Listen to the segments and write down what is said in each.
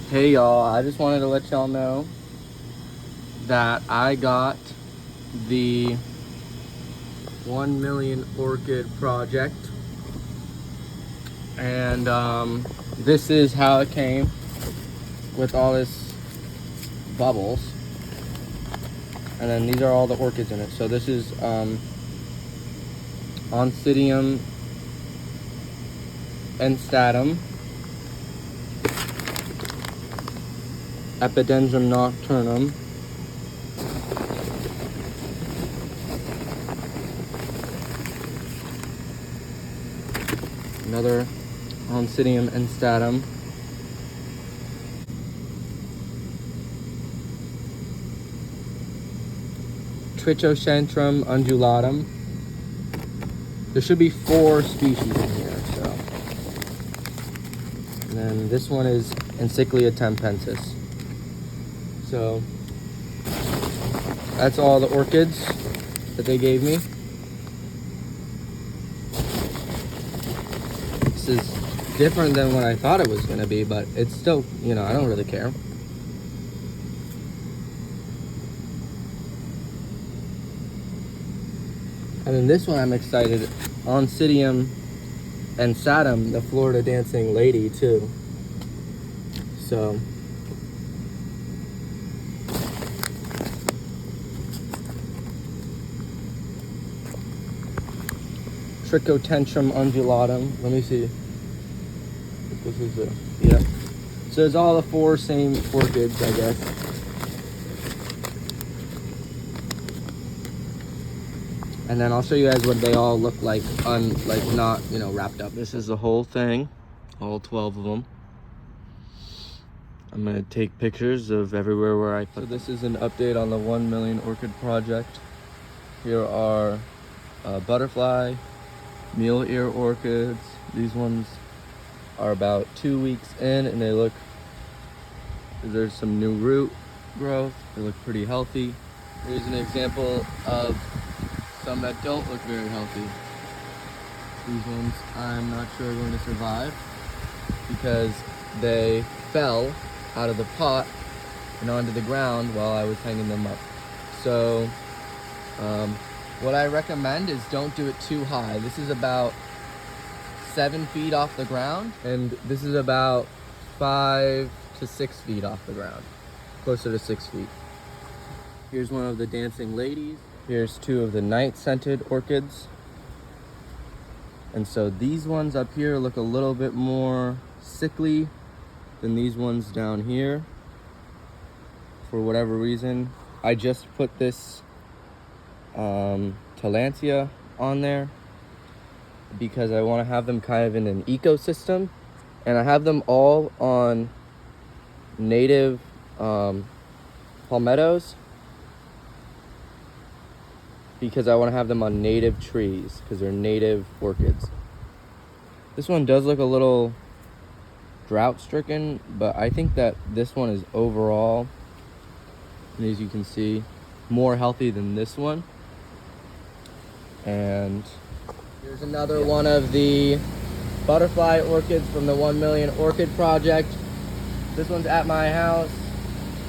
Hey y'all, I just wanted to let y'all know that I got the 1 million orchid project, and this is how it came with all this bubbles, and then these are all the orchids in it. So this is Oncidium enstatum, Epidendrum nocturnum, another Oncidium enstatum, Trichocentrum undulatum. There should be 4 species in here, so. And then this one is Encyclia tempensis. So that's all the orchids that they gave me. This is different than what I thought it was going to be, but it's still, I don't really care. And then this one I'm excited, Oncidium enstatum, the Florida dancing lady too. So Trichotentrum undulatum. Let me see. This is it. Yeah. So it's all the 4 same orchids, I guess. And then I'll show you guys what they all look like, not, wrapped up. This is the whole thing, all 12 of them. I'm gonna take pictures of everywhere where I put. So this is an update on the 1 million orchid project. Here are butterfly, mule ear orchids. These ones are about 2 weeks in, and there's some new root growth. They look pretty healthy. Here's an example of some that don't look very healthy. These ones I'm not sure are going to survive because they fell out of the pot and onto the ground while I was hanging them up. So what I recommend is don't do it too high. This is about 7 feet off the ground, and this is about 5 to 6 feet off the ground, closer to 6 feet. Here's one of the dancing ladies. Here's 2 of the night scented orchids. And so these ones up here look a little bit more sickly than these ones down here. For whatever reason, I just put this Tillandsia on there because I want to have them kind of in an ecosystem, and I have them all on native palmettos because I want to have them on native trees because they're native orchids. This one does look a little drought stricken, but I think that this one is overall, and as you can see, more healthy than this one. And here's another one of the butterfly orchids from the 1 million orchid project. This one's at my house.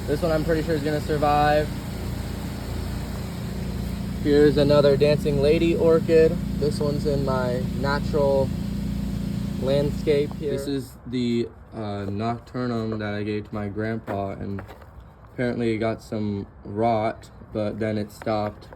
This one I'm pretty sure is gonna survive. Here's another dancing lady orchid. This one's in my natural landscape here. This is the nocturnum that I gave to my grandpa, and apparently it got some rot, but then it stopped,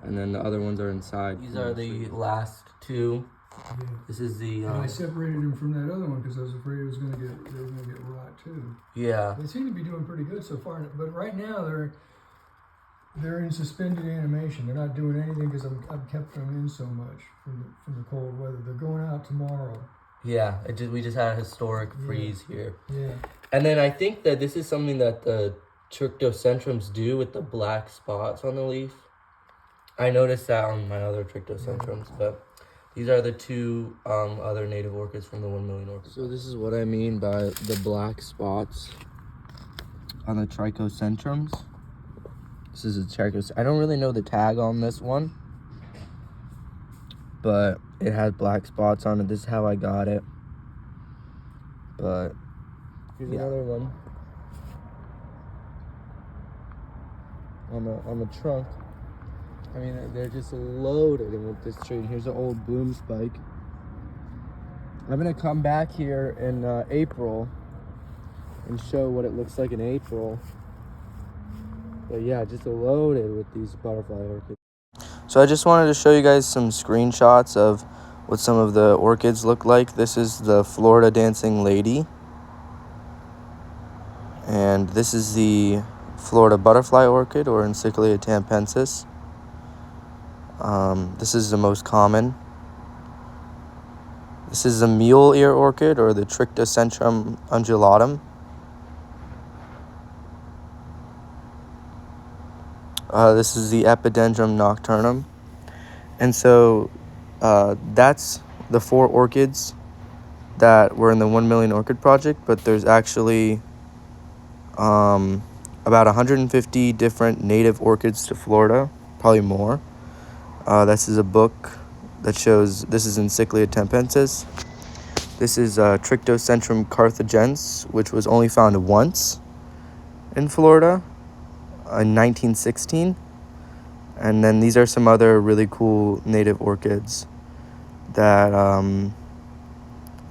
and then the other ones are inside. These are the last 2. Yeah. This is the and I separated them from that other one because I was afraid they were going to get rot too. Yeah. They seem to be doing pretty good so far, but right now they're in suspended animation. They're not doing anything because I've kept them in so much from the cold weather. They're going out tomorrow. Yeah, we just had a historic freeze here. Yeah. And then I think that this is something that the Trichocentrums do with the black spots on the leaf. I noticed that on my other Trichocentrums, but these are the 2 other native orchids from the 1 million orchids. So this is what I mean by the black spots on the Trichocentrums. This is a Trichocentrum. I don't really know the tag on this one, but it has black spots on it. This is how I got it. But Here's Yeah. another one on the trunk. I mean, they're just loaded with this tree. Here's an old bloom spike. I'm gonna come back here in April and show what it looks like in April. But yeah, just loaded with these butterfly orchids. So I just wanted to show you guys some screenshots of what some of the orchids look like. This is the Florida dancing lady. And this is the Florida butterfly orchid, or Encyclia tampensis. This is the most common. This is the mule ear orchid, or the Trichocentrum undulatum. This is the Epidendrum nocturnum. And so that's the 4 orchids that were in the 1 Million Orchid Project, but there's actually about 150 different native orchids to Florida, probably more. This is a book that shows, this is Encyclia tampensis. This is Trichocentrum carthagensis, which was only found once in Florida in 1916. And then these are some other really cool native orchids that I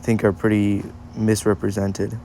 think are pretty misrepresented.